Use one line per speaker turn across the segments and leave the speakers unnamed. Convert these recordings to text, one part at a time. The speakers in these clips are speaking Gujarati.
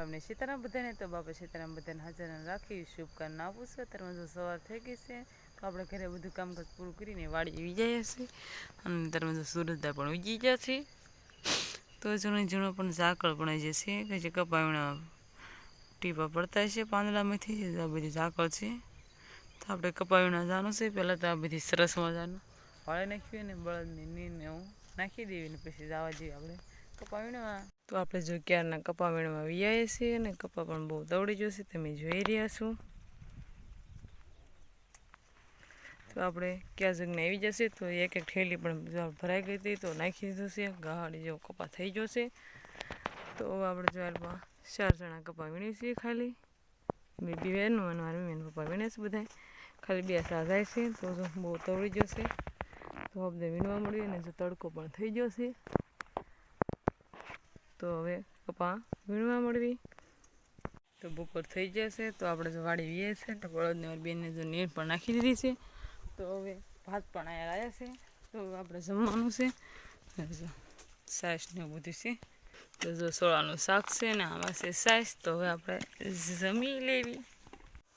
રામને સીતારામ બધાને. તો બાપા સીતારામ બધાને હાજર રાખી શુભકામના આપું છું. અત્યારમાં જો સવાર થઈ ગઈ છે તો આપણે ઘરે બધું કામકાજ પૂરું કરીને વાડી આવી જાય હશે અને અત્યારમાં જો સૂરજદા પણ ઉગી ગયા છે. તો જૂનો પણ ઝાકળ પણ જશે કે જે કપાવીના ટીપા પડતા છે પાંદડામાંથી આ બધી ઝાકળ છે. તો આપણે કપાવીના જવાનું છે. પહેલાં તો આ બધી સરસ મજાનું વાળી નાખ્યું ને બળદની નીરને હું નાખી દેવી ને પછી જવા જઈએ આપણે કપા વીણવા. તો આપણે જો ક્યારના કપા વીણવા વિયાએ છીએ અને કપા પણ બહુ દવડી જશે તમે જોઈ રહ્યા છો. તો આપણે ક્યાં જગ્યાએ આવી જશે તો એક એક ઠેલી પણ ભરાઈ ગઈ હતી તો નાખી દીધું છે. ગાડી જેવો કપા થઈ જશે. તો આપણે જો 4 જણા કપા વીણી છીએ ખાલી બે બહેનો અને મારી મમ્મી પપ્પા વીણે છે બધા ખાલી 2 સા જાય છે. તો જો બહુ તવડી જશે તો આપણે વીણવા મળીએ ને જો તડકો પણ થઈ જશે તો હવે કપા વીણવા મળવી. તો બપોર થઈ જશે તો આપણે જો વાડી વીએ છે તો બળદને મારી બેનને જો નીર પણ નાખી દીધી છે. તો હવે ભાત પણ અહીંયા આવ્યા છે તો આપણે જમવાનું છે. સાસ ને બધું છે તો જો સોળાનું શાક છે ને આમાં છે સાસ. તો હવે આપણે જમી લેવી.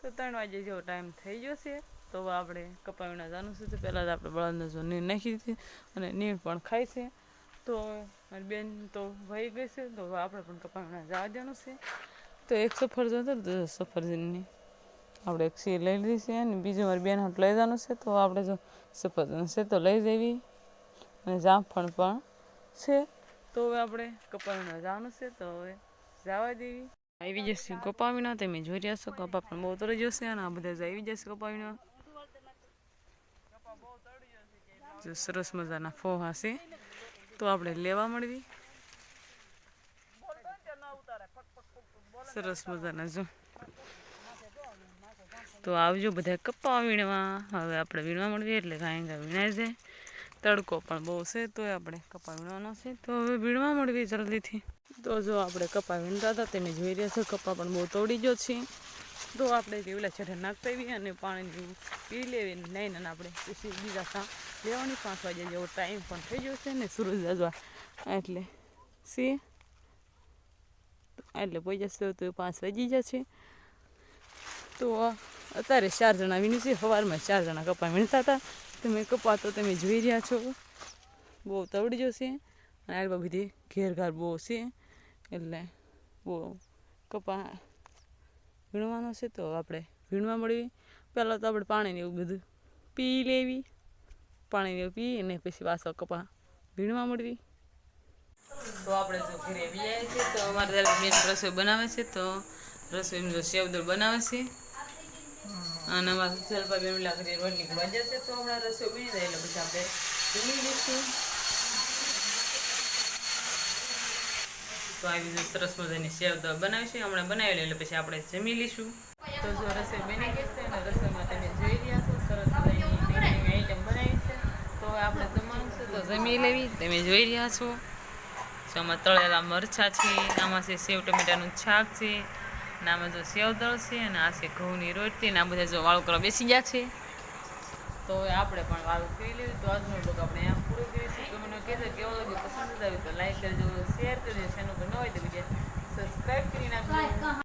તો 3 વાગે જેવો ટાઈમ થઈ ગયો છે તો હવે આપણે કપા વીણવા જવાનું છે. તો પહેલાં જ આપણે બળદને જો નીર નાખી દીધી અને નીર પણ ખાય છે. તો મારી બેન તો વહી ગઈ છે તો આપણે પણ કપા વીણવા જવા દેવાનું છે. તો એક સફરજન હતું તો સફરજનની આપણે એક સી લઈ લીધી છે અને બીજું મારી બેન હાથ લઈ જવાનું છે. તો આપણે જો સફરજન છે તો લઈ જવી અને જામફળ પણ છે. તો હવે આપણે કપા વીણવા જવાનું છે તો હવે જવા દેવી. આવી જશે કપા વીણવા તમે જોઈ રહ્યા છો. કપા પણ બહુ તળી જશે અને આ બધા આવી જશે કપા વીણવા. જો સરસ મજાના ફોહા છે તો આપણે લેવા મળવી. સરસ મજાના જો તો આવજો બધા કપા વીણવા. હવે આપણે વીણવા મળીએ એટલે કાંઈ વીણાઈ જાય. તડકો પણ બહુ છે તો આપણે કપા વીણવાનો છે તો હવે વીણવા મળવી જલ્દીથી. તો જો આપણે કપા વીણતા હતા તમે જોઈ રહ્યા છો કપા પણ બહુ તોડી ગયો છે. તો આપણે ઓલા છેઠે નાખતા આવીએ અને પાણી પી લેવી નહીં અને આપણે પછી બીજા કામ લેવાની. 5 વાગે જેવો ટાઈમ પણ થઈ ગયો છે ને સૂરજ દાદા એટલે છે એટલે પોઈ જશે તો 5 વાગી જશે. તો અત્યારે 4 જણા વીણી છે. સવારમાં 4 જણા કપા વીણતા હતા. તમે કપા તો તમે જોઈ રહ્યા છો બહુ તવડી જશે અને આ બધી ઘેરઘાર બહુ છે એટલે બહુ કપા વીણવાનો છે. તો આપણે વીણવા મળવી. પહેલાં તો આપણે પાણીને એવું બધું પી લેવી. પાણીને એવું પી અને પછી પાછો કપા વીણવા મળવી. તો આપણે જો ઘરે આવ્યા છીએ તો અમારે બેન રસોઈ બનાવે છે. તો રસોઈમાં જો સેવદળ બનાવે છે અને અમારે જલપા બેન લાકડી રોટલી વાજ્યા છે. તો હમણાં રસોઈ બની જાય એટલે પછી આપણે જમી લઈશું. તો આવી રીતે સરસ મજાની સેવદળ બનાવી છે હમણાં બનાવી એટલે પછી આપણે જમી લઈશું. તો જો રસોઈ બની ગઈ છે અને રસોઈમાં તમે જોઈ રહ્યા છો સરસ મજાની આઈટમ બનાવી છે. તો આપણે જમવાનું છે તો જમી લેવી. તમે જોઈ રહ્યા છો આમાં તળેલા મરચાં છે, આમાં છે સેવ ટમેટાનું શાક છે અને આમાં જો સેવદળ છે અને આ છે ઘઉંની રોટલી ને આ બધા જો વાળું કરવા બેસી ગયા છે. તો હવે આપણે પણ વાળું કરી લેવી. તો આજનો બ્લોગ આપણે આમ પૂરો કરીશું. તો મને કહેજો કેવો લાગ્યો, પસંદ આવે તો લાઈક કરજો, શેર કરજો, ચેનલ પર ન હોય તો બીજા સબસ્ક્રાઈબ કરી નાખજો.